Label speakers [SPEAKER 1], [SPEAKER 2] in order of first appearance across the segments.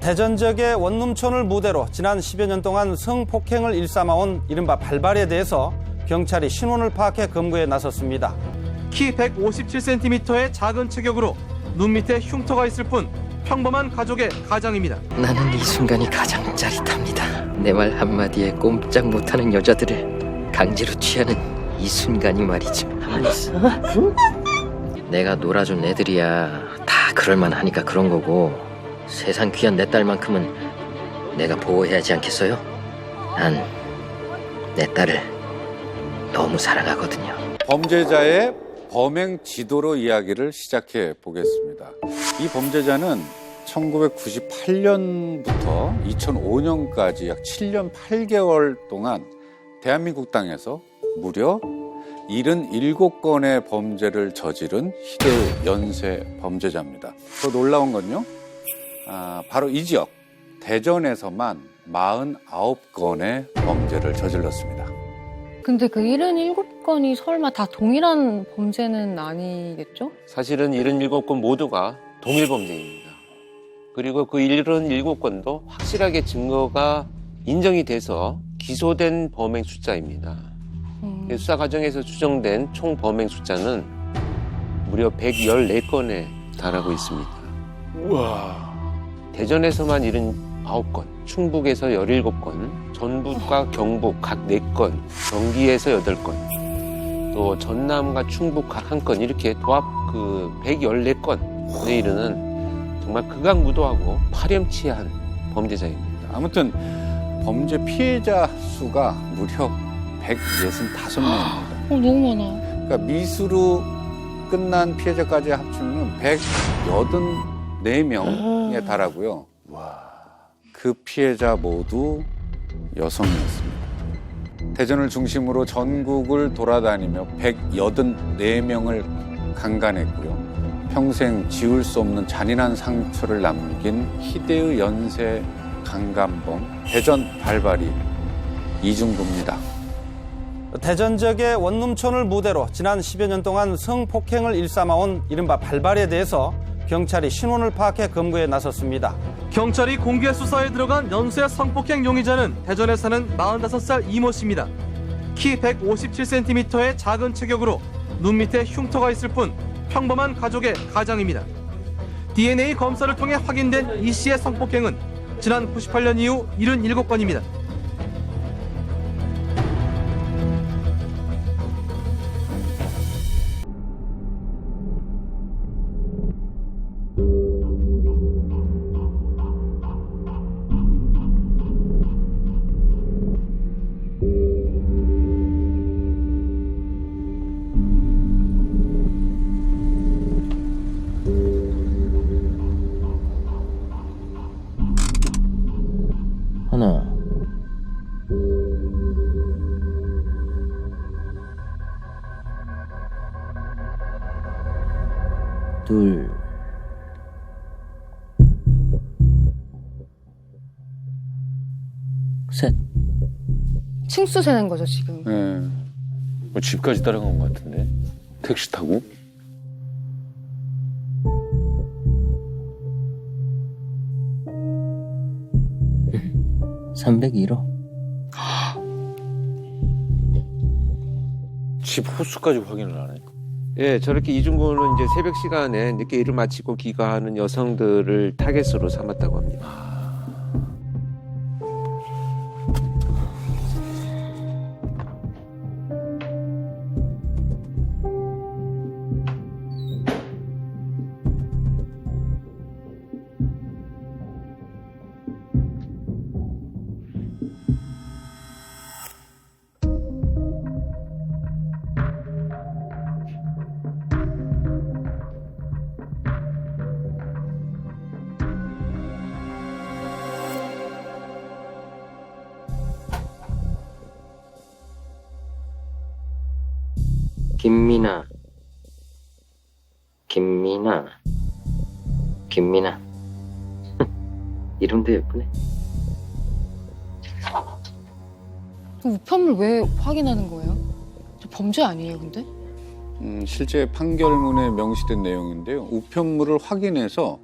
[SPEAKER 1] 대전 지역의 원룸촌을 무대로 지난 10여 년 동안 성폭행을 일삼아온 이른바 발발에 대해서 경찰이 신원을 파악해 검거에 나섰습니다.
[SPEAKER 2] 키 157cm의 작은 체격으로 눈 밑에 흉터가 있을 뿐 평범한 가족의 가장입니다.
[SPEAKER 3] 나는 이 순간이 가장 짜릿합니다. 내 말 한마디에 꼼짝 못하는 여자들을 강제로 취하는 이 순간이 말이죠. 내가 놀아준 애들이야 다 그럴만하니까 그런 거고 세상 귀한 내 딸만큼은 내가 보호해야 하지 않겠어요? 난 내 딸을 너무 사랑하거든요.
[SPEAKER 4] 범죄자의 범행 지도로 이야기를 시작해 보겠습니다. 이 범죄자는 1998년부터 2005년까지 약 7년 8개월 동안 대한민국 땅에서 무려 77건의 범죄를 저지른 희대의 연쇄 범죄자입니다. 더 놀라운 건요, 바로 이 지역 대전에서만 49건의 범죄를 저질렀습니다.
[SPEAKER 5] 근데 그 77건이 설마 다 동일한 범죄는 아니겠죠?
[SPEAKER 6] 사실은 77건 모두가 동일 범죄입니다. 그리고 그 77건도 확실하게 증거가 인정이 돼서 기소된 범행 숫자입니다. 수사 과정에서 추정된 총 범행 숫자는 무려 114건에 달하고 있습니다.
[SPEAKER 4] 우와.
[SPEAKER 6] 대전에서만 79건, 충북에서 17건, 전북과 경북 각 4건, 경기에서 8건, 또 전남과 충북 각 1건, 이렇게 도합 114건에 이르는 정말 극악무도하고 파렴치한 범죄자입니다.
[SPEAKER 4] 아무튼 범죄 피해자 수가 무려 165명입니다.
[SPEAKER 5] 너무 많아.
[SPEAKER 4] 그러니까 미수로 끝난 피해자까지 합치면 184명에 달하고요. 그 피해자 모두 여성이었습니다. 대전을 중심으로 전국을 돌아다니며 184명을 강간했고요. 평생 지울 수 없는 잔인한 상처를 남긴 희대의 연쇄 강간범 대전 발발이 이중구입니다.
[SPEAKER 1] 대전 지역의 원룸촌을 무대로 지난 10여 년 동안 성폭행을 일삼아온 이른바 발발에 대해서 경찰이 신원을 파악해 검거에 나섰습니다.
[SPEAKER 2] 경찰이 공개 수사에 들어간 연쇄 성폭행 용의자는 대전에 사는 45살 이모 씨입니다. 키 157cm의 작은 체격으로 눈 밑에 흉터가 있을 뿐 평범한 가족의 가장입니다. DNA 검사를 통해 확인된 이 씨의 성폭행은 지난 98년 이후 77건입니다.
[SPEAKER 3] 하나, 둘, 셋.
[SPEAKER 5] 층수 세는 거죠, 지금.
[SPEAKER 4] 네.
[SPEAKER 7] 뭐 집까지 따라간 것 같은데? 택시 타고?
[SPEAKER 3] 응. 301호.
[SPEAKER 7] 집 호수까지 확인을 하네.
[SPEAKER 6] 예, 저렇게 이중구는 이제 새벽 시간에 늦게 일을 마치고 귀가하는 여성들을 타겟으로 삼았다고 합니다.
[SPEAKER 3] 김민아. 이름도 예쁘네.
[SPEAKER 5] 우편물 왜 확인하는 거예요? 저 범죄 아니에요, 근데?
[SPEAKER 4] 실제 판결문에 명시된 내용인데요. 우편물을 확인해서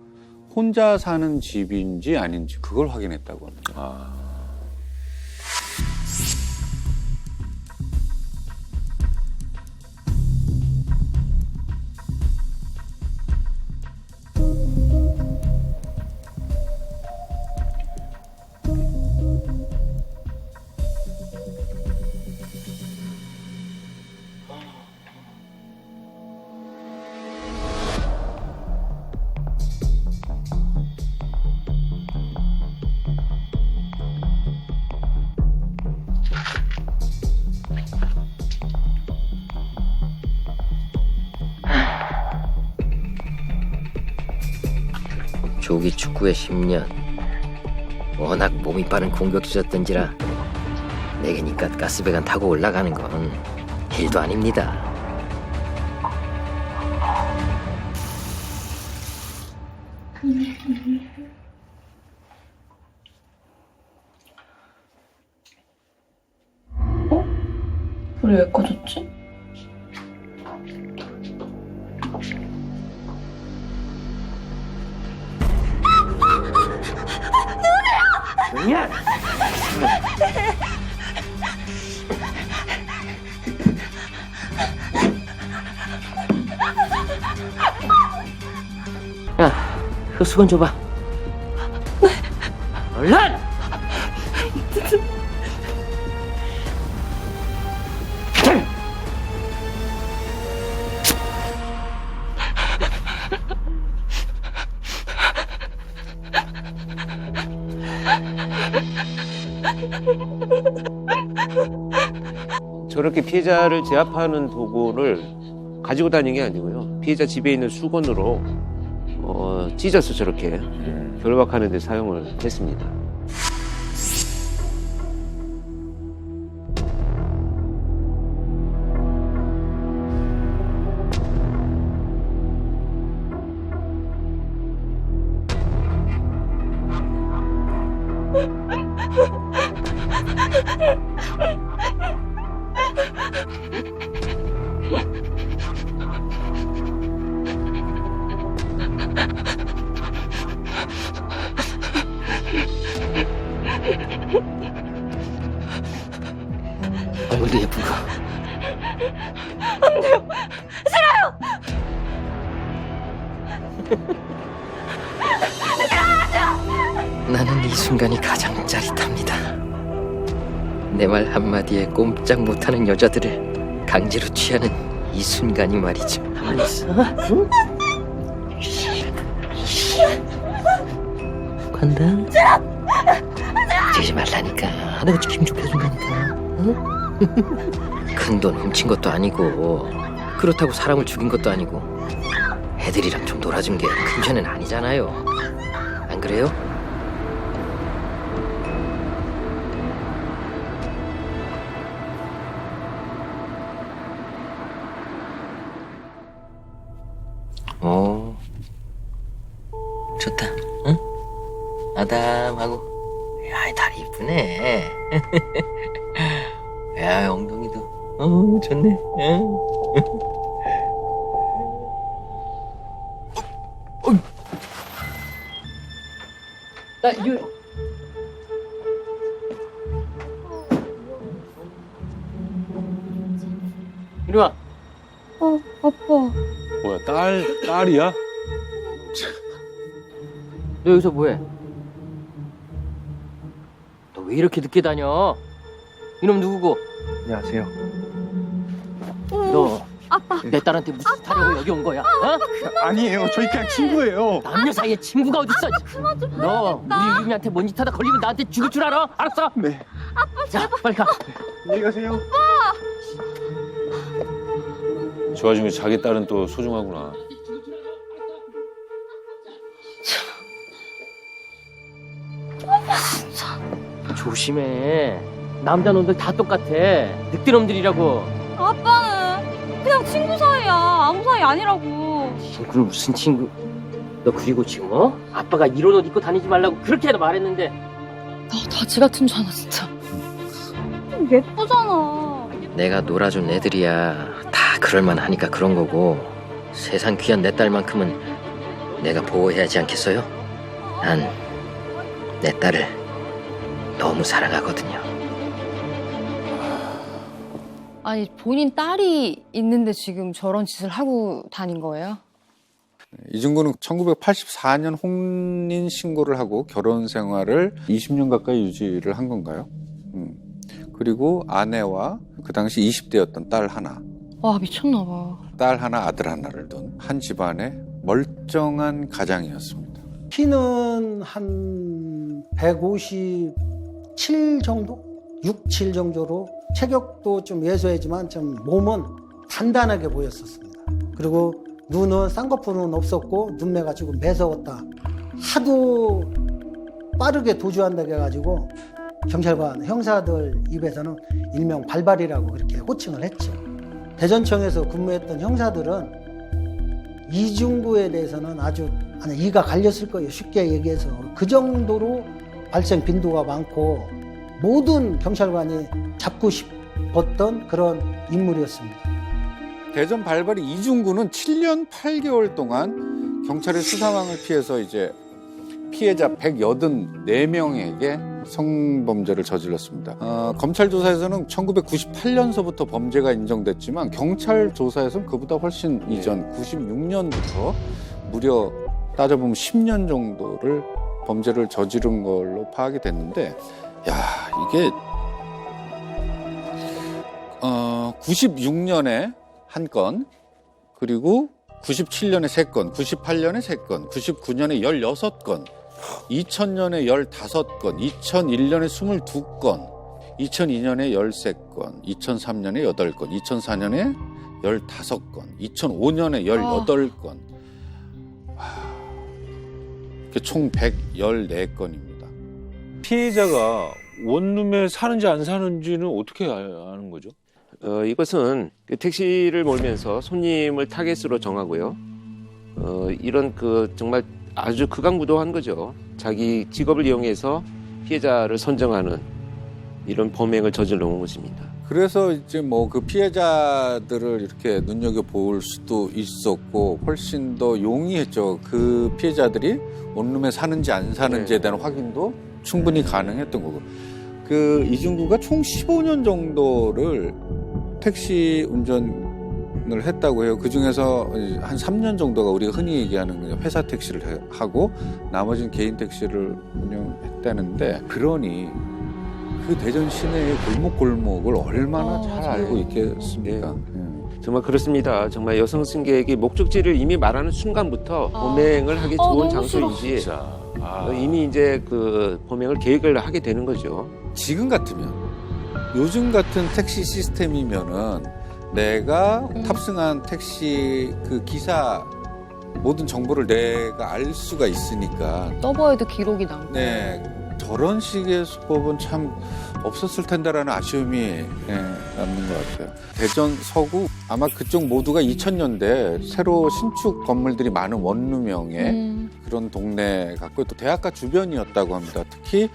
[SPEAKER 4] 혼자 사는 집인지 아닌지 그걸 확인했다고 합니다.
[SPEAKER 7] 아.
[SPEAKER 3] 조기 축구의 10년. 워낙 몸이 빠른 공격수였던지라 내게니까 가스배관 타고 올라가는 건 일도 아닙니다.
[SPEAKER 5] 불이 왜 꺼졌지?
[SPEAKER 3] 야! 야, 그 수건 줘봐. 얼른!
[SPEAKER 6] 저렇게 피해자를 제압하는 도구를 가지고 다니는 게 아니고요. 피해자 집에 있는 수건으로 찢어서 저렇게 결박하는 데 사용을 했습니다.
[SPEAKER 3] 얼굴도 예쁘고.
[SPEAKER 5] 안 돼요. 싫어요.
[SPEAKER 3] 나는 이 순간이 가장 짜릿합니다. 내 말 한마디에 꼼짝 못하는 여자들을 강제로 취하는 이 순간이 말이죠. 가만히 있어. 응? 간다. 되지 말라니까. 내가 힘 좀 빼준다니까. 응? 큰 돈 훔친 것도 아니고 그렇다고 사람을 죽인 것도 아니고 애들이랑 좀 놀아준 게 큰 죄는 아니잖아요. 안 그래요? 좋다. 응? 아담하고. 야, 다리 이쁘네. 야, 엉덩이도. 좋네. 응? 나 이리 와.
[SPEAKER 5] 아빠.
[SPEAKER 7] 뭐야, 딸이야?
[SPEAKER 3] 너 여기서 뭐해? 너 왜 이렇게 늦게 다녀? 이놈 누구고?
[SPEAKER 8] 안녕하세요.
[SPEAKER 3] 너 내 딸한테 무슨 짓 하려고 여기 온 거야? 어?
[SPEAKER 8] 아니에요. 저희 그냥 친구예요.
[SPEAKER 3] 남녀 사이에 친구가 어딨어? 너 우리 유미한테 뭔 짓 하다 걸리면 나한테 죽을 줄 알아? 알았어?
[SPEAKER 8] 네.
[SPEAKER 3] 자, 빨리 가.
[SPEAKER 8] 안녕히 가세요.
[SPEAKER 7] 저 와중에 자기 딸은 또 소중하구나.
[SPEAKER 3] 조심해. 남자 놈들 다 똑같아. 늑대놈들이라고.
[SPEAKER 5] 아빠는 그냥 친구 사이야. 아무 사이 아니라고.
[SPEAKER 3] 친구는 무슨 친구? 너 그리고 지금 아빠가 이런 옷 입고 다니지 말라고 그렇게 말했는데.
[SPEAKER 5] 나 다지 같은 줄 알아 진짜. 예쁘잖아.
[SPEAKER 3] 내가 놀아준 애들이야. 다 그럴만하니까 그런 거고. 세상 귀한 내 딸만큼은 내가 보호해야지 않겠어요? 난 내 딸을 너무 사랑하거든요.
[SPEAKER 5] 아니 본인 딸이 있는데 지금 저런 짓을 하고 다닌 거예요?
[SPEAKER 4] 이중구는 1984년 혼인 신고를 하고 결혼 생활을 20년 가까이 유지를 한 건가요? 그리고 아내와 그 당시 20대였던 딸 하나,
[SPEAKER 5] 와 미쳤나 봐.
[SPEAKER 4] 딸 하나, 아들 하나를 둔 한 집안의 멀쩡한 가장이었습니다.
[SPEAKER 9] 키는 한 157 정도? 6, 7 정도로 체격도 좀 왜소하지만 좀 몸은 단단하게 보였었습니다. 그리고 눈은 쌍꺼풀은 없었고 눈매가 조금 매서웠다. 하도 빠르게 도주한다고 해가지고 경찰관 형사들 입에서는 일명 발발이라고 그렇게 호칭을 했죠. 대전청에서 근무했던 형사들은 이중구에 대해서는 아주 이가 갈렸을 거예요. 쉽게 얘기해서. 그 정도로 발생 빈도가 많고 모든 경찰관이 잡고 싶었던 그런 인물이었습니다.
[SPEAKER 4] 대전 발발이 이중구는 7년 8개월 동안 경찰의 수사망을 피해서 이제 피해자 184명에게 성범죄를 저질렀습니다. 검찰 조사에서는 1998년서부터 범죄가 인정됐지만 경찰 조사에서는 그보다 훨씬 이전 96년부터 무려 따져보면 10년 정도를 범죄를 저지른 걸로 파악이 됐는데, 야, 이게 96년에 한 건, 그리고 97년에 3건, 98년에 3건, 99년에 16건, 2000년에 15건, 2001년에 22건, 2002년에 13건, 2003년에 8건, 2004년에 15건, 2005년에 18건. 총 114건입니다.
[SPEAKER 7] 피해자가 원룸에 사는지 안 사는지는 어떻게 아는 거죠?
[SPEAKER 6] 이것은 그 택시를 몰면서 손님을 타겟으로 정하고요. 이런 정말 아주 극악무도한 거죠. 자기 직업을 이용해서 피해자를 선정하는 이런 범행을 저질러 온 것입니다.
[SPEAKER 4] 그래서 이제 뭐 그 피해자들을 이렇게 눈여겨볼 수도 있었고 훨씬 더 용이했죠. 그 피해자들이 원룸에 사는지 안 사는지에 대한 확인도 충분히 가능했던 거고. 그 이중구가 총 15년 정도를 택시 운전을 했다고 해요. 그중에서 한 3년 정도가 우리가 흔히 얘기하는 그냥 회사 택시를 하고 나머지는 개인 택시를 운영했다는데, 그러니 그 대전 시내의 골목골목을 얼마나 잘
[SPEAKER 5] 맞아요.
[SPEAKER 4] 알고 있겠습니까?
[SPEAKER 6] 정말 그렇습니다. 정말 여성 승객이 목적지를 이미 말하는 순간부터 범행을 하기 좋은
[SPEAKER 5] 너무
[SPEAKER 6] 장소인지
[SPEAKER 7] 진짜.
[SPEAKER 6] 이미 이제 그 범행을 계획을 하게 되는 거죠.
[SPEAKER 4] 지금 같으면, 요즘 같은 택시 시스템이면은 내가 탑승한 택시 그 기사 모든 정보를 내가 알 수가 있으니까,
[SPEAKER 5] 서버에도 기록이 남고.
[SPEAKER 4] 네, 저런 식의 수법은 참 없었을 텐데라는 아쉬움이 남는 것 같아요. 대전 서구 아마 그쪽 모두가 2000년대 새로 신축 건물들이 많은 원룸형의 그런 동네 같고 또 대학가 주변이었다고 합니다. 특히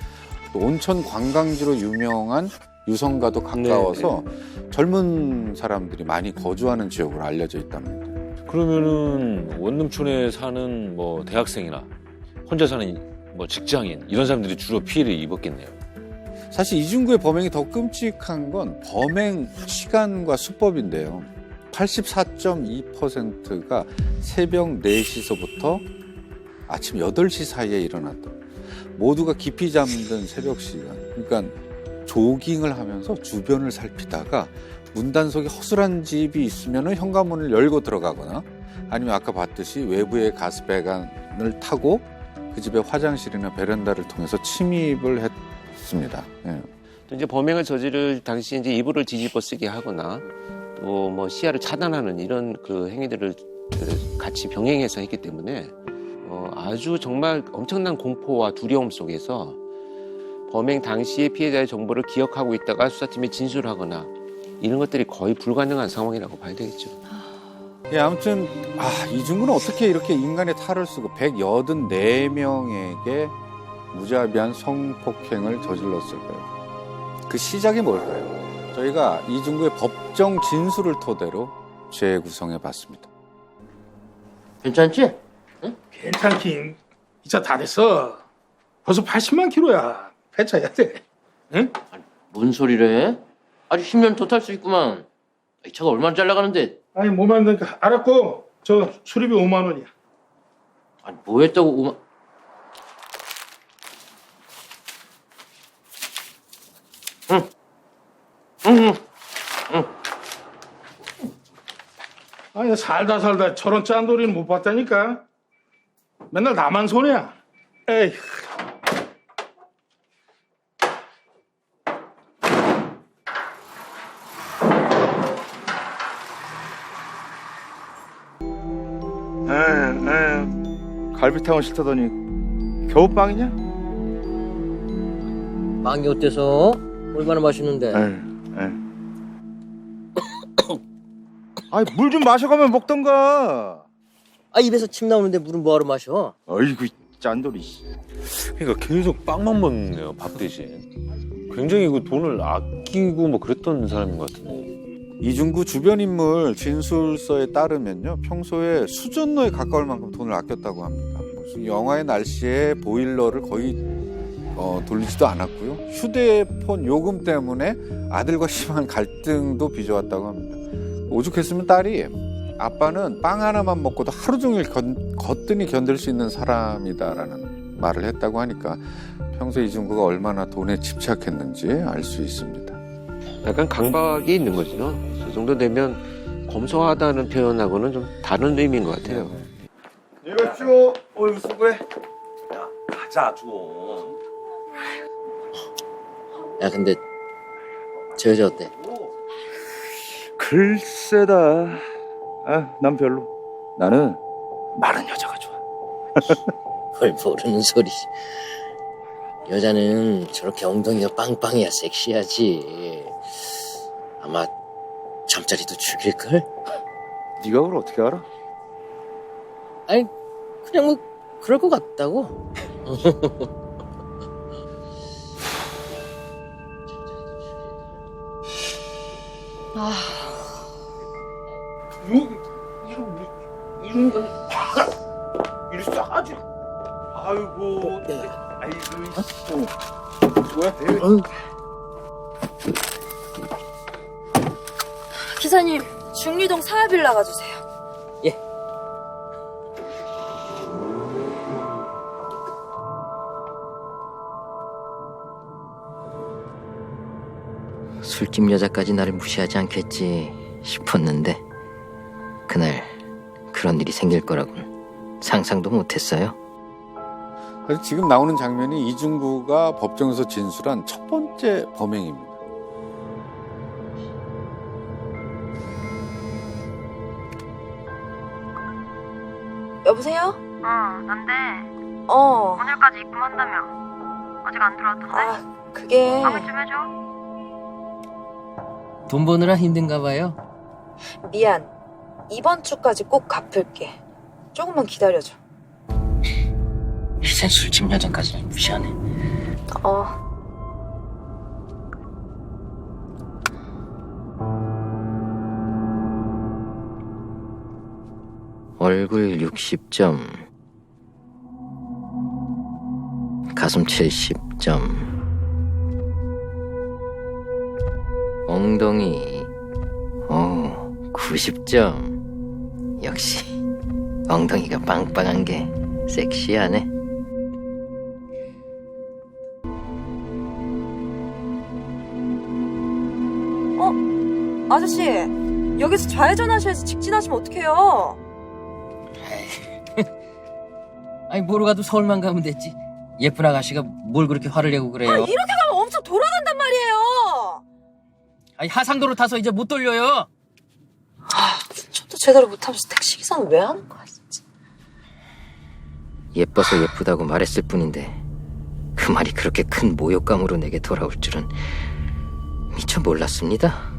[SPEAKER 4] 또 온천 관광지로 유명한 유성과도 가까워서 젊은 사람들이 많이 거주하는 지역으로 알려져 있답니다.
[SPEAKER 7] 그러면은 원룸촌에 사는 뭐 대학생이나 혼자 사는 뭐 직장인 이런 사람들이 주로 피해를 입었겠네요.
[SPEAKER 4] 사실 이중구의 범행이 더 끔찍한 건 범행 시간과 수법인데요. 84.2%가 새벽 4시서부터 아침 8시 사이에 일어났다. 모두가 깊이 잠든 새벽 시간. 그러니까 조깅을 하면서 주변을 살피다가 문단속에 허술한 집이 있으면 현관문을 열고 들어가거나 아니면 아까 봤듯이 외부의 가스배관을 타고 그 집의 화장실이나 베란다를 통해서 침입을 했습니다. 예.
[SPEAKER 6] 또 이제 범행을 저지를 당시 이제 이불을 뒤집어 쓰게 하거나 또 뭐 시야를 차단하는 이런 그 행위들을 같이 병행해서 했기 때문에 아주 정말 엄청난 공포와 두려움 속에서 범행 당시의 피해자의 정보를 기억하고 있다가 수사팀에 진술하거나 이런 것들이 거의 불가능한 상황이라고 봐야 되겠죠.
[SPEAKER 4] 예, 아무튼 이중구는 어떻게 이렇게 인간의 탈을 쓰고 184명에게 무자비한 성폭행을 저질렀을까요? 그 시작이 뭘까요? 저희가 이중구의 법정 진술을 토대로 재구성해 봤습니다.
[SPEAKER 3] 괜찮지?
[SPEAKER 8] 괜찮긴
[SPEAKER 10] 이 차 다 됐어. 벌써 80만 킬로야. 폐차해야 돼. 응?
[SPEAKER 3] 뭔 소리를 해? 아주 10년 더 탈 수 있구만. 이 차가 얼마나 잘 나가는데.
[SPEAKER 10] 아니 뭐 만드니까 알았고 저 수리비 5만 원이야.
[SPEAKER 3] 아니 뭐 했다고 5만...
[SPEAKER 10] 아니 살다 저런 짠돌이는 못 봤다니까. 맨날 나만 손해야. 에이.
[SPEAKER 8] 갈비탕은 싫다더니 겨우 빵이냐?
[SPEAKER 3] 빵이 어때서? 얼마나 맛있는데?
[SPEAKER 8] 아이 물 좀 마셔가면 먹던가.
[SPEAKER 3] 아 입에서 침 나오는데 물은 뭐하러 마셔?
[SPEAKER 8] 어이구 짠돌이.
[SPEAKER 7] 그러니까 계속 빵만 먹네요, 밥 대신. 굉장히 그 돈을 아끼고 뭐 그랬던 사람인 것 같은데.
[SPEAKER 4] 이중구 주변 인물 진술서에 따르면요, 평소에 수전노에 가까울 만큼 돈을 아꼈다고 합니다. 무슨 영하의 날씨에 보일러를 거의 돌리지도 않았고요. 휴대폰 요금 때문에 아들과 심한 갈등도 빚어왔다고 합니다. 오죽했으면 딸이 아빠는 빵 하나만 먹고도 하루 종일 거뜬히 견딜 수 있는 사람이다라는 말을 했다고 하니까 평소에 이중구가 얼마나 돈에 집착했는지 알 수 있습니다.
[SPEAKER 6] 약간 강박이 있는 거죠. 이 정도 되면 검소하다는 표현하고는 좀 다른 의미인 것 같아요.
[SPEAKER 8] 이거쇼. 어이구 수고해. 야 가자 좀.
[SPEAKER 3] 야 근데 저 여자 어때?
[SPEAKER 8] 글쎄다. 난 별로. 나는 마른 여자가 좋아.
[SPEAKER 3] 뭘 모르는 소리. 여자는 저렇게 엉덩이가 빵빵해야 섹시하지. 아마 잠자리도 죽일걸?
[SPEAKER 8] 네가 그걸 어떻게 알아?
[SPEAKER 3] 아니 그냥 뭐 그럴 것 같다고.
[SPEAKER 10] 이런 건 이리 싸가지. 아이고.
[SPEAKER 11] 기사님, 중리동 사하빌라 가주세요.
[SPEAKER 3] 예. 술집 여자까지 나를 무시하지 않겠지 싶었는데 그날 그런 일이 생길 거라고는 상상도 못했어요.
[SPEAKER 4] 그래서 지금 나오는 장면이 이중구가 법정에서 진술한 첫 번째 범행입니다.
[SPEAKER 11] 여보세요?
[SPEAKER 12] 난데
[SPEAKER 11] 어.
[SPEAKER 12] 오늘까지 입금한다며. 아직 안 들어왔던데?
[SPEAKER 11] 그게...
[SPEAKER 12] 방해 좀 해줘.
[SPEAKER 3] 돈 버느라 힘든가 봐요.
[SPEAKER 11] 미안. 이번 주까지 꼭 갚을게. 조금만 기다려줘.
[SPEAKER 3] 이제 술집 여자까지 무시하네. 얼굴 60점, 가슴 70점, 엉덩이 90점. 역시 엉덩이가 빵빵한 게 섹시하네.
[SPEAKER 11] 아저씨, 여기서 좌회전하셔야지 직진하시면 어떡해요?
[SPEAKER 3] 아니 뭐로 가도 서울만 가면 됐지. 예쁜 아가씨가 뭘 그렇게 화를 내고 그래요?
[SPEAKER 11] 이렇게 가면 엄청 돌아간단 말이에요.
[SPEAKER 3] 아니 하상도로 타서 이제 못 돌려요.
[SPEAKER 11] 저도 제대로 못하면서 택시기사는 왜 하는 거야 진짜.
[SPEAKER 3] 예뻐서 예쁘다고 말했을 뿐인데 그 말이 그렇게 큰 모욕감으로 내게 돌아올 줄은 미처 몰랐습니다.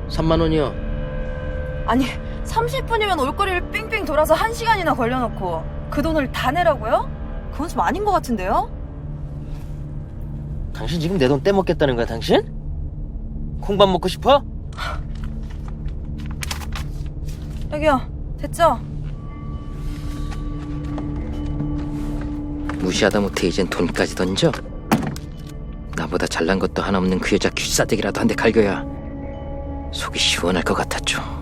[SPEAKER 3] $3만 원이요.
[SPEAKER 11] 아니 30분이면 올거리를 삥삥 돌아서 1시간이나 걸려놓고 그 돈을 다 내라고요? 그건 좀 아닌 것 같은데요?
[SPEAKER 3] 당신 지금 내 돈 떼먹겠다는 거야, 당신? 콩밥 먹고 싶어?
[SPEAKER 11] 여기요. 됐죠?
[SPEAKER 3] 무시하다 못해 이젠 돈까지 던져? 나보다 잘난 것도 하나 없는 그 여자 귀싸대기라도 한 대 갈겨야 속이 시원할 것 같았죠.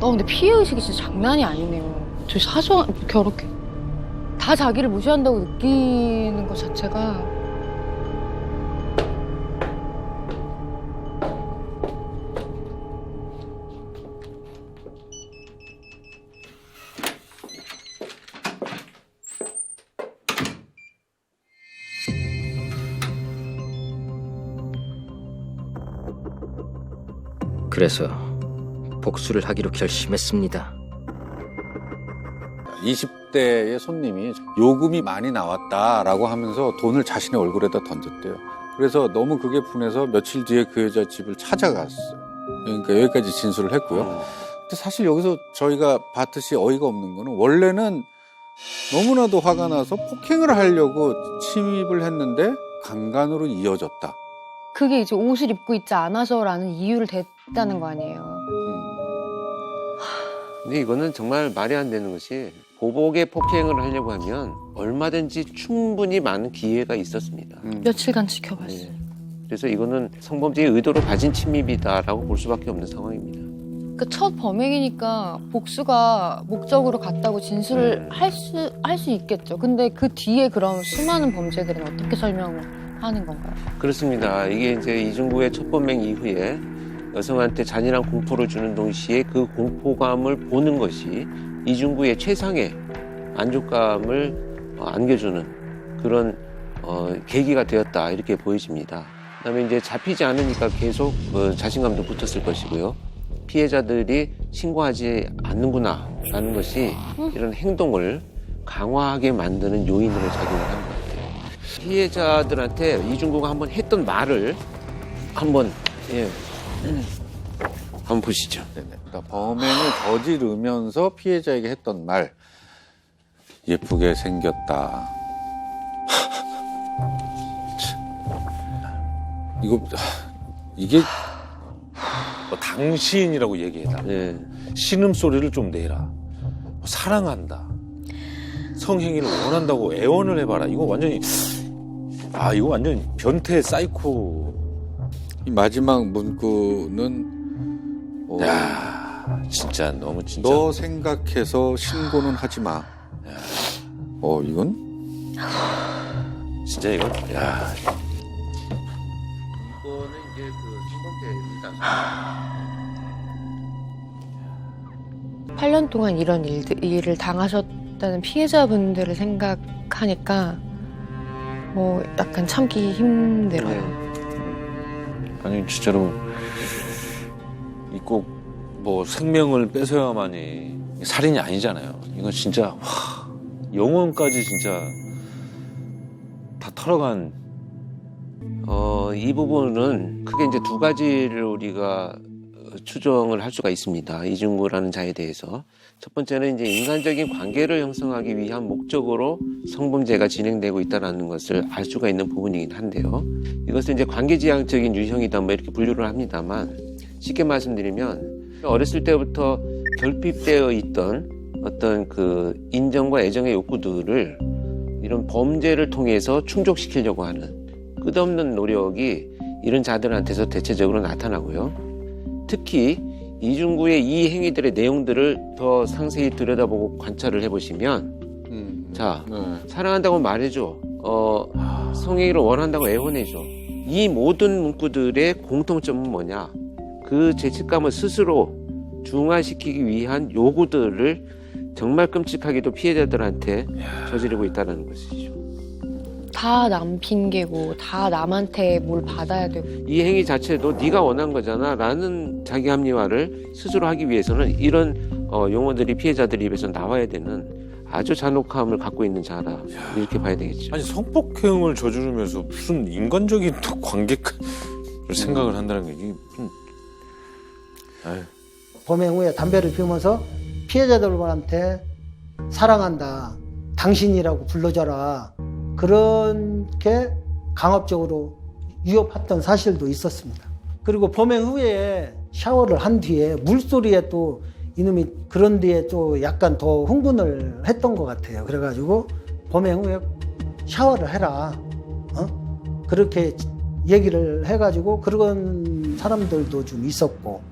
[SPEAKER 5] 근데 피해의식이 진짜 장난이 아니네요. 저 사소한, 저렇게. 다 자기를 무시한다고 느끼는 것 자체가.
[SPEAKER 3] 그래서 복수를 하기로 결심했습니다.
[SPEAKER 4] 20대의 손님이 요금이 많이 나왔다라고 하면서 돈을 자신의 얼굴에다 던졌대요. 그래서 너무 그게 분해서 며칠 뒤에 그 여자 집을 찾아갔어요. 그러니까 여기까지 진술을 했고요. 근데 사실 여기서 저희가 봤듯이 어이가 없는 거는 원래는 너무나도 화가 나서 폭행을 하려고 침입을 했는데 강간으로 이어졌다.
[SPEAKER 5] 그게 이제 옷을 입고 있지 않아서라는 이유를 댔다는 거 아니에요.
[SPEAKER 6] 근데 이거는 정말 말이 안 되는 것이 보복의 폭행을 하려고 하면 얼마든지 충분히 많은 기회가 있었습니다.
[SPEAKER 5] 며칠간 지켜봤어요.
[SPEAKER 6] 네. 그래서 이거는 성범죄의 의도로 가진 침입이다라고 볼 수밖에 없는 상황입니다.
[SPEAKER 5] 그러니까 첫 범행이니까 복수가 목적으로 갔다고 진술을 할 수 있겠죠. 근데 그 뒤에 그런 수많은 범죄들은 어떻게 설명하는 건가요?
[SPEAKER 6] 그렇습니다. 이게 이제 이중구의 첫 범행 이후에 여성한테 잔인한 공포를 주는 동시에 그 공포감을 보는 것이 이중구의 최상의 만족감을 안겨주는 그런 계기가 되었다 이렇게 보여집니다. 그다음에 이제 잡히지 않으니까 계속 자신감도 붙었을 것이고요. 피해자들이 신고하지 않는구나라는 것이 이런 행동을 강화하게 만드는 요인으로 작용을 하는 것 같아요. 피해자들한테 이중구가 한번 했던 말을 한번 한번 보시죠.
[SPEAKER 4] 그러니까 범행을 저지르면서 피해자에게 했던 말, 예쁘게 생겼다. 이게
[SPEAKER 7] 뭐 당신이라고 얘기해라. 신음소리를 좀 내라. 뭐 사랑한다. 성행위를 원한다고 애원을 해봐라. 이거 완전히 이거 완전 변태 사이코.
[SPEAKER 4] 이 마지막 문구는
[SPEAKER 7] 야, 진짜 너무 진짜.
[SPEAKER 4] 너 생각해서 신고는 하지 마. 이건
[SPEAKER 7] 진짜 이건 야.
[SPEAKER 6] 이거는 이제 그 성범죄입니다.
[SPEAKER 5] 8년 동안 이런 일을 당하셨다는 피해자분들을 생각하니까 약간 참기 힘들어요.
[SPEAKER 7] 아니 진짜로 이 꼭 뭐 생명을 뺏어야만이 살인이 아니잖아요. 이건 진짜 영혼까지 진짜 다 털어간.
[SPEAKER 6] 이 부분은 크게 이제 두 가지를 우리가 추정을 할 수가 있습니다. 이중구라는 자에 대해서. 첫 번째는 이제 인간적인 관계를 형성하기 위한 목적으로 성범죄가 진행되고 있다는 것을 알 수가 있는 부분이긴 한데요. 이것을 이제 관계지향적인 유형이다 뭐 이렇게 분류를 합니다만 쉽게 말씀드리면 어렸을 때부터 결핍되어 있던 어떤 그 인정과 애정의 욕구들을 이런 범죄를 통해서 충족시키려고 하는 끝없는 노력이 이런 자들한테서 대체적으로 나타나고요. 특히 이중구의 이 행위들의 내용들을 더 상세히 들여다보고 관찰을 해보시면 사랑한다고 말해줘. 성행위를 원한다고 애원해줘. 이 모든 문구들의 공통점은 뭐냐? 그 죄책감을 스스로 중화시키기 위한 요구들을 정말 끔찍하게도 피해자들한테 저지르고 있다는 것이죠.
[SPEAKER 5] 다 남 핑계고 다 남한테 뭘 받아야 되고.
[SPEAKER 6] 이 행위 자체도 네가 원한 거잖아 라는 자기 합리화를 스스로 하기 위해서는 이런 용어들이 피해자들 입에서 나와야 되는 아주 잔혹함을 갖고 있는 자라 이렇게 봐야 되겠죠.
[SPEAKER 7] 아니 성폭행을 저지르면서 무슨 인간적인 또 관계를 생각을 한다는 게 이게 무슨
[SPEAKER 9] 범행 후에 담배를 피우면서 피해자들한테 사랑한다, 당신이라고 불러줘라, 그렇게 강압적으로 위협했던 사실도 있었습니다. 그리고 범행 후에 샤워를 한 뒤에 물소리에 또 이놈이 그런 데에 또 약간 더 흥분을 했던 것 같아요. 그래가지고 범행 후에 샤워를 해라, 그렇게 얘기를 해가지고 그런 사람들도 좀 있었고.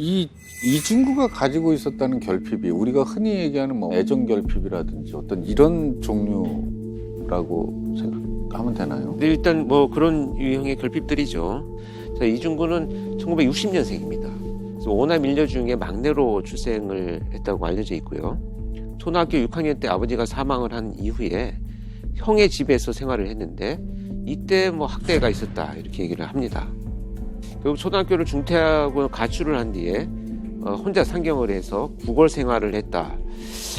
[SPEAKER 4] 이 이중구가 가지고 있었다는 결핍이 우리가 흔히 얘기하는 뭐 애정 결핍이라든지 어떤 이런 종류라고 생각하면 되나요?
[SPEAKER 6] 네, 일단 뭐 그런 유형의 결핍들이죠. 자, 이중구는 1960년생입니다. 그래서 오남 일녀 중에 막내로 출생을 했다고 알려져 있고요. 초등학교 6학년 때 아버지가 사망을 한 이후에 형의 집에서 생활을 했는데 이때 뭐 학대가 있었다 이렇게 얘기를 합니다. 결국 초등학교를 중퇴하고 가출을 한 뒤에 혼자 상경을 해서 구걸 생활을 했다.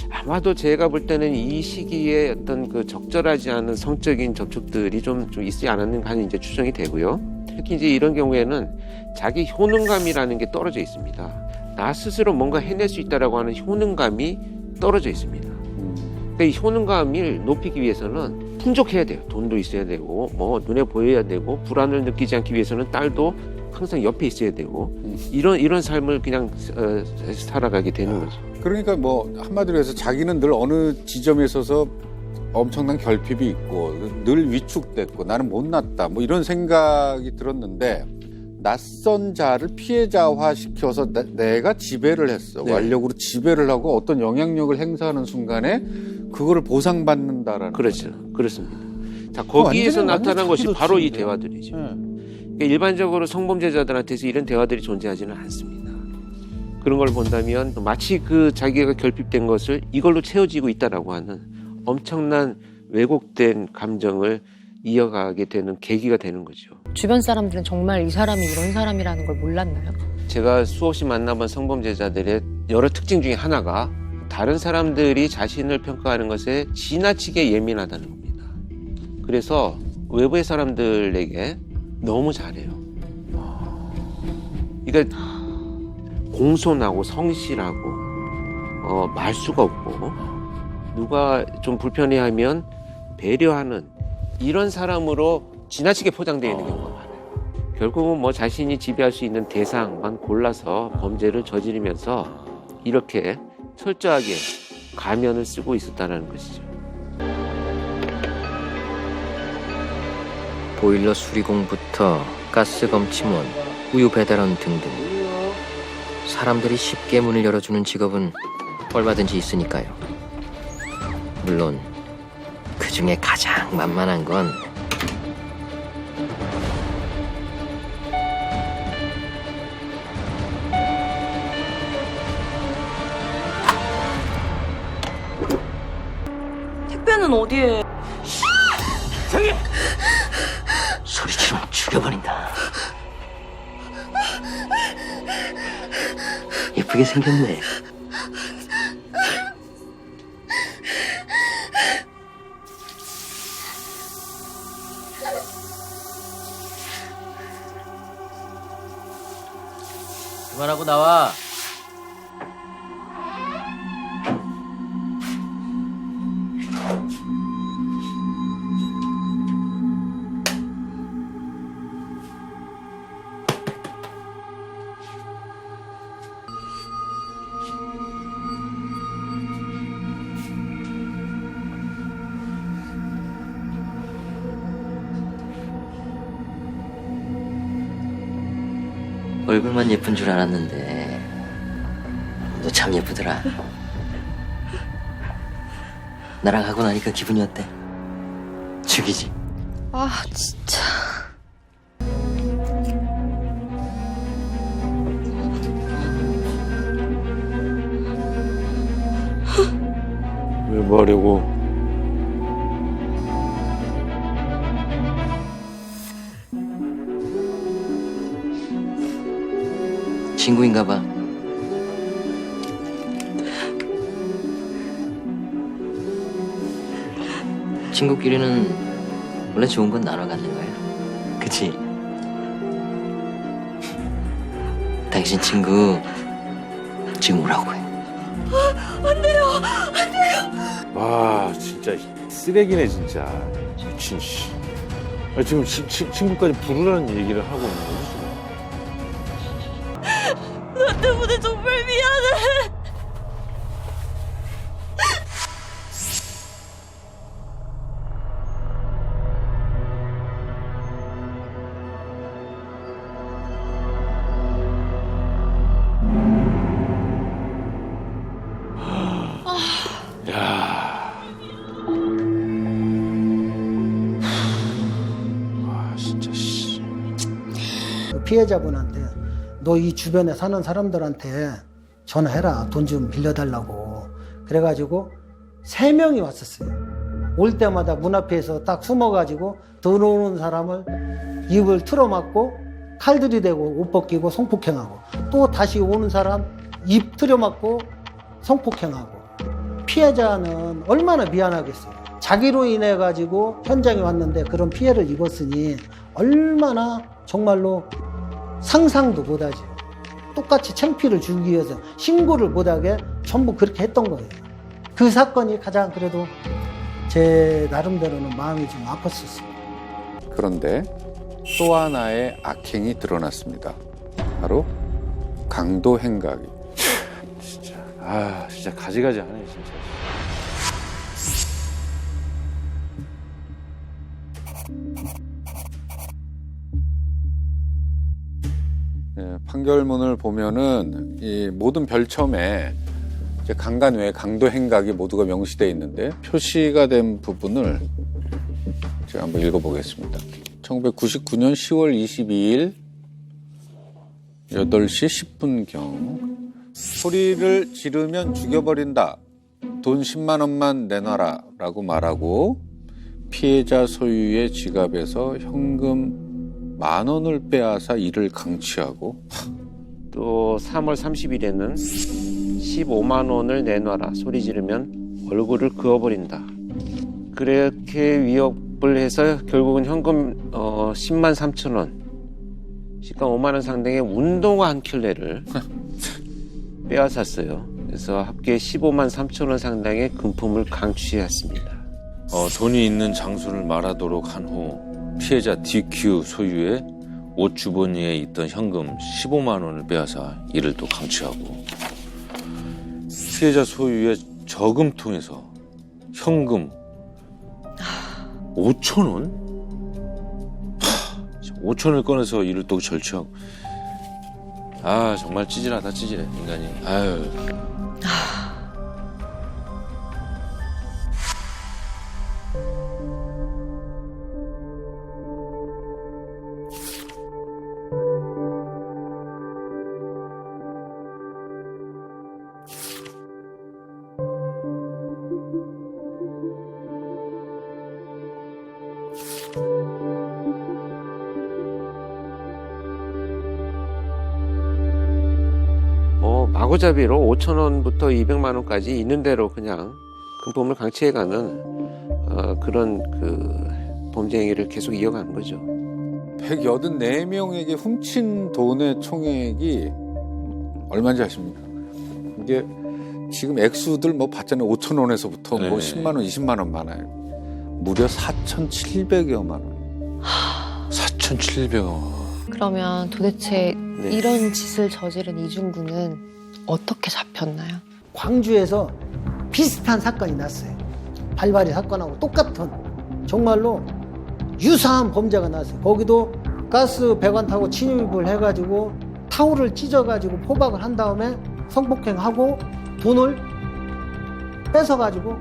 [SPEAKER 6] 아마도 제가 볼 때는 이 시기에 어떤 그 적절하지 않은 성적인 접촉들이 좀 있지 않았는가 하는 이제 추정이 되고요. 특히 이제 이런 경우에는 자기 효능감이라는 게 떨어져 있습니다. 나 스스로 뭔가 해낼 수 있다라고 하는 효능감이 떨어져 있습니다. 그러니까 이 효능감을 높이기 위해서는 풍족해야 돼요. 돈도 있어야 되고, 뭐 눈에 보여야 되고, 불안을 느끼지 않기 위해서는 딸도 항상 옆에 있어야 되고, 이런 삶을 그냥 살아가게 되는 거죠.
[SPEAKER 4] 그러니까 뭐 한마디로 해서 자기는 늘 어느 지점에 있어서 엄청난 결핍이 있고 늘 위축됐고 나는 못났다 뭐 이런 생각이 들었는데 낯선 자를 피해자화시켜서 내가 지배를 했어.
[SPEAKER 6] 네.
[SPEAKER 4] 완력으로 지배를 하고 어떤 영향력을 행사하는 순간에 그거를 보상받는다라는
[SPEAKER 6] 그렇죠. 그렇습니다. 자, 거기에서 나타난 것이 바로 이 대화들이죠. 그러니까 일반적으로 성범죄자들한테서 이런 대화들이 존재하지는 않습니다. 그런 걸 본다면 마치 그 자기가 결핍된 것을 이걸로 채워지고 있다라고 하는 엄청난 왜곡된 감정을 이어가게 되는 계기가 되는 거죠.
[SPEAKER 5] 주변 사람들은 정말 이 사람이 이런 사람이라는 걸 몰랐나요?
[SPEAKER 6] 제가 수없이 만나본 성범죄자들의 여러 특징 중에 하나가 다른 사람들이 자신을 평가하는 것에 지나치게 예민하다는 겁니다. 그래서 외부의 사람들에게 너무 잘해요. 그러니까 공손하고 성실하고 말수가 없고 누가 좀 불편해하면 배려하는 이런 사람으로 지나치게 포장되어 있는 경우가 많아요. 결국은 뭐 자신이 지배할 수 있는 대상만 골라서 범죄를 저지르면서 이렇게 철저하게 가면을 쓰고 있었다는 것이죠.
[SPEAKER 3] 보일러 수리공부터 가스 검침원, 우유 배달원 등등 사람들이 쉽게 문을 열어주는 직업은 얼마든지 있으니까요. 물론 그 중에 가장 만만한 건
[SPEAKER 11] 택배는 어디에?
[SPEAKER 3] 저기! 소리 지르면 죽여버린다. 예쁘게 생겼네. 그만하고 나와. 얼굴만 예쁜 줄 알았는데 너 참 예쁘더라. 나랑 하고 나니까 기분이 어때? 죽이지?
[SPEAKER 5] 아, 진짜.
[SPEAKER 6] 왜 뭐하려고?
[SPEAKER 3] 친구인가 봐. 친구끼리는 원래 좋은 건 나눠 갖는 거야. 그치? 당신 친구 찍으라고 해.
[SPEAKER 11] 안 돼요. 안 돼요.
[SPEAKER 7] 와 진짜 쓰레기네 진짜. 미친 씨. 아, 지금 친구까지 부르라는 얘기를 하고 있는 거지 지금.
[SPEAKER 11] 나 때문에 정말 미안해.
[SPEAKER 7] 야. 와 진짜 씨.
[SPEAKER 9] 피해자분한테 너 이 주변에 사는 사람들한테 전화해라. 돈 좀 빌려달라고. 그래가지고 3명이 왔었어요. 올 때마다 문 앞에서 딱 숨어가지고 들어오는 사람을 입을 틀어막고 칼 들이대고 옷 벗기고 성폭행하고, 또 다시 오는 사람 입 틀어막고 성폭행하고. 피해자는 얼마나 미안하겠어요. 자기로 인해 가지고 현장에 왔는데 그런 피해를 입었으니 얼마나 정말로 상상도 못하지. 똑같이 창피를 주기 위해서 신고를 못하게 전부 그렇게 했던 거예요. 그 사건이 가장 그래도 제 나름대로는 마음이 좀 아팠었어요.
[SPEAKER 4] 그런데 또 하나의 악행이 드러났습니다. 바로 강도 행각이.
[SPEAKER 7] 진짜 아 진짜 가지가지 하네 진짜.
[SPEAKER 4] 네, 판결문을 보면은 이 모든 별첨에 이제 강간 외에 강도 행각이 모두가 명시되어 있는데, 표시가 된 부분을 제가 한번 읽어보겠습니다. 1999년 10월 22일 8시 10분경 소리를 지르면 죽여버린다. 돈 10만 원만 내놔라 라고 말하고 피해자 소유의 지갑에서 현금 10,000원을 빼앗아 이를 강취하고,
[SPEAKER 6] 또 3월 30일에는 15만 원을 내놔라. 소리 지르면 얼굴을 그어버린다. 그렇게 위협을 해서 결국은 현금 10만 3천 원, 시가 5만 원 상당의 운동화 한 켤레를 빼앗았어요. 그래서 합계 15만 3천 원 상당의 금품을 강취했습니다.
[SPEAKER 7] 돈이 있는 장소를 말하도록 한 후 피해자 DQ 소유의 옷 주머니에 있던 현금 15만 원을 빼앗아 이를 또 강취하고, 피해자 소유의 저금통에서 현금 5천 원? 5천 원을 꺼내서 이를 또 절취하고. 아 정말 찌질하다 찌질해 인간이. 아유.
[SPEAKER 6] 마구잡이로 5천 원부터 200만 원까지 있는 대로 그냥 금품을 강취해가는 그런 그 범죄 행위를 계속 이어가는 거죠.
[SPEAKER 4] 184명에게 훔친 돈의 총액이 얼마인지 아십니까? 이게 지금 액수들 뭐 봤잖아요. 5천 원에서부터 뭐 10만 원, 20만 원 많아요. 무려 4,700여만 원.
[SPEAKER 7] 4,700원.
[SPEAKER 5] 그러면 도대체
[SPEAKER 6] 네.
[SPEAKER 5] 이런 짓을 저지른 이중구는 어떻게 잡혔나요?
[SPEAKER 9] 광주에서 비슷한 사건이 났어요. 발발이 사건하고 똑같은 정말로 유사한 범죄가 났어요. 거기도 가스 배관 타고 침입을 해가지고 타올을 찢어가지고 포박을 한 다음에 성폭행하고 돈을 뺏어가지고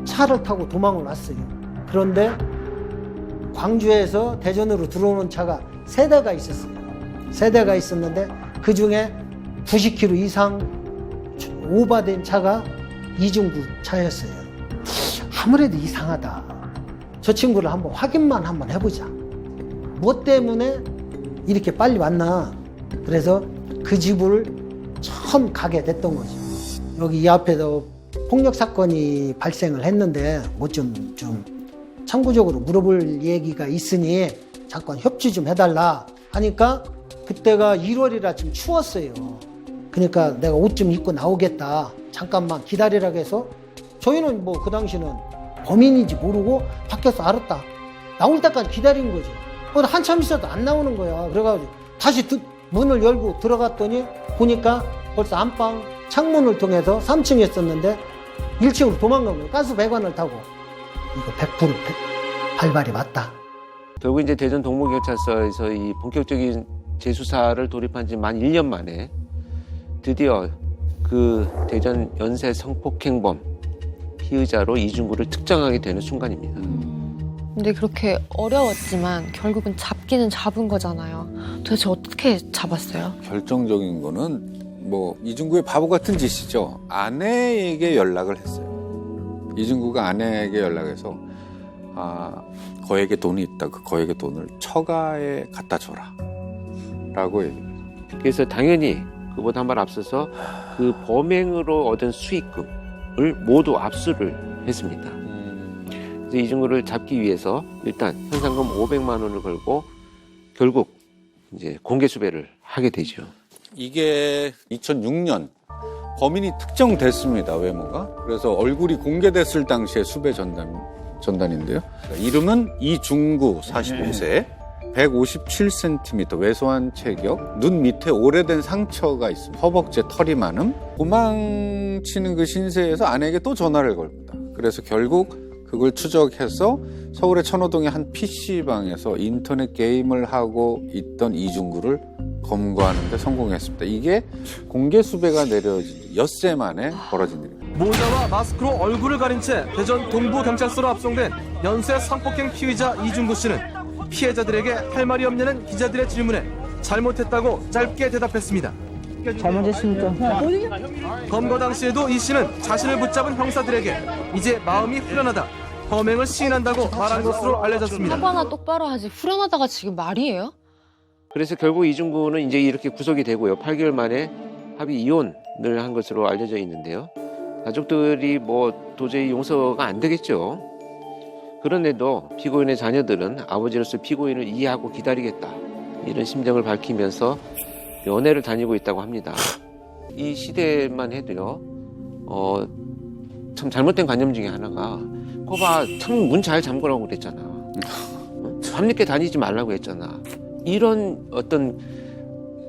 [SPEAKER 9] 차를 타고 도망을 왔어요. 그런데 광주에서 대전으로 들어오는 차가 3대가 있었어요. 3대가 있었는데 그 중에 90km 이상 오버된 차가 이중구 차였어요. 아무래도 이상하다. 저 친구를 한번 확인만 한번 해보자. 뭐 때문에 이렇게 빨리 왔나. 그래서 그 집을 처음 가게 됐던 거죠. 여기 이 앞에서 폭력 사건이 발생을 했는데 뭐 좀 참고적으로 물어볼 얘기가 있으니 잠깐 협조 좀 해달라 하니까, 그때가 1월이라 좀 추웠어요. 그러니까 내가 옷 좀 입고 나오겠다. 잠깐만 기다리라고 해서 저희는 뭐 그 당시는 범인인지 모르고 밖에서 알았다. 나올 때까지 기다린 거지. 한참 있어도 안 나오는 거야. 그래가지고 다시 문을 열고 들어갔더니 보니까 벌써 안방 창문을 통해서 3층에 있었는데 1층으로 도망간 거예요. 가스 배관을 타고. 이거 100% 발발이 맞다.
[SPEAKER 6] 결국 이제 대전 동부경찰서에서 이 본격적인 재수사를 돌입한 지 만 1년 만에 드디어 그 대전 연쇄 성폭행범 피의자로 이중구를 특정하게 되는 순간입니다.
[SPEAKER 5] 근데 그렇게 어려웠지만 결국은 잡기는 잡은 거잖아요. 도대체 어떻게 잡았어요?
[SPEAKER 4] 결정적인 거는 뭐 이중구의 바보 같은 짓이죠. 아내에게 연락을 했어요. 이중구가 아내에게 연락해서 거액의 돈이 있다. 그 거액의 돈을 처가에 갖다 줘라 라고 얘기해요.
[SPEAKER 6] 그래서 당연히 그보다 한 발 앞서서 그 범행으로 얻은 수익금을 모두 압수를 했습니다. 그래서 이중구를 잡기 위해서 일단 현상금 500만 원을 걸고 결국 이제 공개 수배를 하게 되죠.
[SPEAKER 4] 이게 2006년 범인이 특정됐습니다. 외모가. 그래서 얼굴이 공개됐을 당시에 수배 전단인데요. 이름은 이중구 45세, 157cm, 왜소한 체격, 눈 밑에 오래된 상처가 있습니다. 허벅지에 털이 많음. 도망치는 그 신세에서 아내에게 또 전화를 겁니다. 그래서 결국 그걸 추적해서 서울의 천호동의 한 PC방에서 인터넷 게임을 하고 있던 이중구를 검거하는 데 성공했습니다. 이게 공개 수배가 내려진 엿새 만에 벌어진 일입니다.
[SPEAKER 2] 모자와 마스크로 얼굴을 가린 채 대전 동부경찰서로 압송된 연쇄 성폭행 피의자 이중구 씨는 피해자들에게 할 말이 없냐는 기자들의 질문에 잘못했다고 짧게 대답했습니다.
[SPEAKER 13] 잘못했습니까?
[SPEAKER 2] 검거 당시에도 이 씨는 자신을 붙잡은 형사들에게 이제 마음이 후련하다, 범행을 시인한다고 말한 것으로 알려졌습니다.
[SPEAKER 5] 사과나 똑바로 하지. 후련하다가 지금 말이에요?
[SPEAKER 6] 그래서 결국 이중구는 이제 이렇게 구속이 되고요. 8개월 만에 합의 이혼을 한 것으로 알려져 있는데요. 가족들이 뭐 도저히 용서가 안 되겠죠. 그런데도 피고인의 자녀들은 아버지로서 피고인을 이해하고 기다리겠다, 이런 심정을 밝히면서 면회를 다니고 있다고 합니다. 이 시대만 해도요, 참 잘못된 관념 중에 하나가, 거봐, 창문 문 잘 잠그라고 그랬잖아. 밤늦게 다니지 말라고 했잖아. 이런 어떤,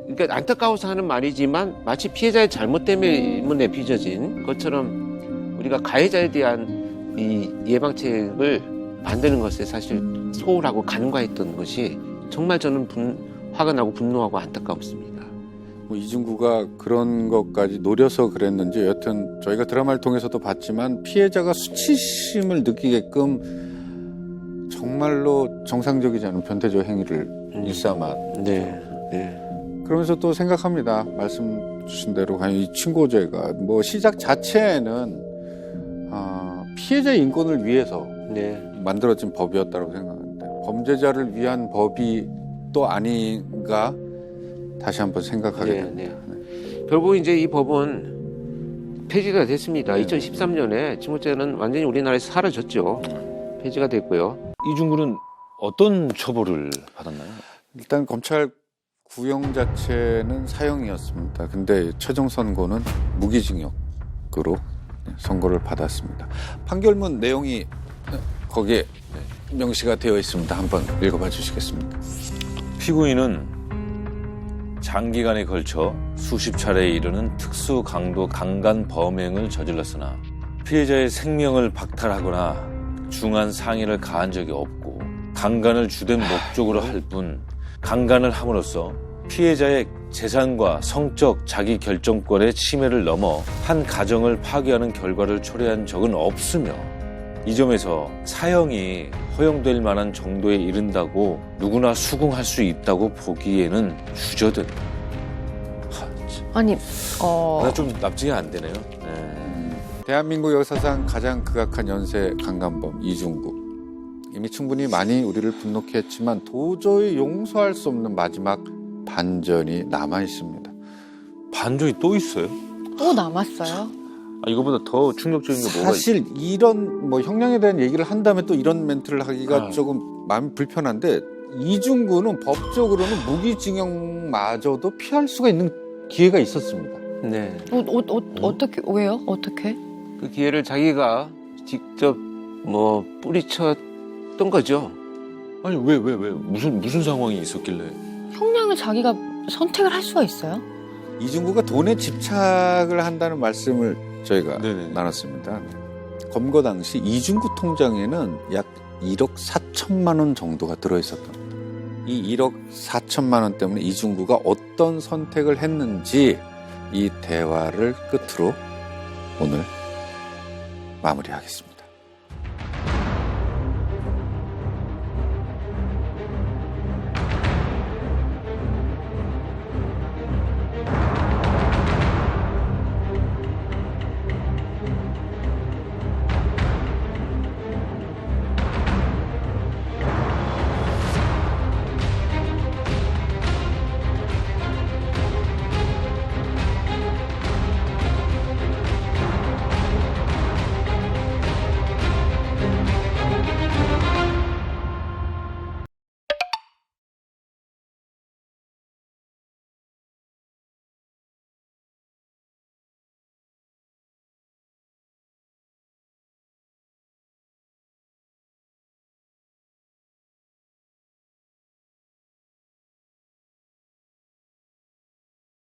[SPEAKER 6] 그러니까 안타까워서 하는 말이지만 마치 피해자의 잘못 때문에 빚어진 것처럼 우리가 가해자에 대한 이 예방책을 만드는 것에 사실 소홀하고 간과했던 것이 정말 저는 화가 나고 분노하고 안타깝습니다.
[SPEAKER 4] 뭐 이중구가 그런 것까지 노려서 그랬는지 여튼 저희가 드라마를 통해서도 봤지만 피해자가 수치심을 느끼게끔 정말로 정상적이지 않은 변태적 행위를 일삼았죠.
[SPEAKER 6] 네.
[SPEAKER 4] 그러면서 또 생각합니다. 말씀 주신 대로 이 친고죄가 뭐 시작 자체는 피해자의 인권을 위해서 만들어진 법이었다고 생각하는데 범죄자를 위한 법이 또 아닌가 다시 한번 생각하게 됩니다.
[SPEAKER 6] 결국 이제 이 법은 폐지가 됐습니다. 2013년에 친고죄는 완전히 우리나라에서 사라졌죠. 폐지가 됐고요.
[SPEAKER 7] 이중구는 어떤 처벌을 받았나요?
[SPEAKER 4] 일단 검찰 구형 자체는 사형이었습니다. 근데 최종 선고는 무기징역으로 선고를 받았습니다. 판결문 내용이 거기에 명시가 되어 있습니다. 한번 읽어봐 주시겠습니까?
[SPEAKER 7] 피고인은 장기간에 걸쳐 수십 차례에 이르는 특수 강도 강간 범행을 저질렀으나 피해자의 생명을 박탈하거나 중한 상해를 가한 적이 없고 강간을 주된 목적으로 할 뿐 강간을 함으로써 피해자의 재산과 성적 자기 결정권의 침해를 넘어 한 가정을 파괴하는 결과를 초래한 적은 없으며 이 점에서 사형이 허용될 만한 정도에 이른다고 누구나 수긍할 수 있다고 보기에는 주저든.
[SPEAKER 5] 아니,
[SPEAKER 7] 나 좀 납득이 안 되네요.
[SPEAKER 4] 대한민국 역사상 가장 극악한 연쇄 강간범 이중구. 이미 충분히 많이 우리를 분노케 했지만 도저히 용서할 수 없는 마지막 반전이 남아 있습니다.
[SPEAKER 7] 반전이 또 있어요?
[SPEAKER 5] 또 남았어요?
[SPEAKER 7] 이거보다 더 충격적인 게 뭐가
[SPEAKER 4] 사실 이런 뭐 형량에 대한 얘기를 한 다음에 또 이런 멘트를 하기가 조금 마음이 불편한데 이중구는 법적으로는 무기징역마저도 피할 수가 있는 기회가 있었습니다.
[SPEAKER 6] 네.
[SPEAKER 5] 어떻게 왜요? 어떻게?
[SPEAKER 6] 그 기회를 자기가 직접 뭐 뿌리쳤던 거죠.
[SPEAKER 7] 아니 왜 무슨 상황이 있었길래?
[SPEAKER 5] 형량을 자기가 선택을 할 수가 있어요?
[SPEAKER 4] 이중구가 돈에 집착을 한다는 말씀을 저희가 나눴습니다. 검거 당시 이중구 통장에는 약 1억 4천만 원 정도가 들어있었던 겁니다. 이 1억 4천만 원 때문에 이중구가 어떤 선택을 했는지 이 대화를 끝으로 오늘 마무리하겠습니다.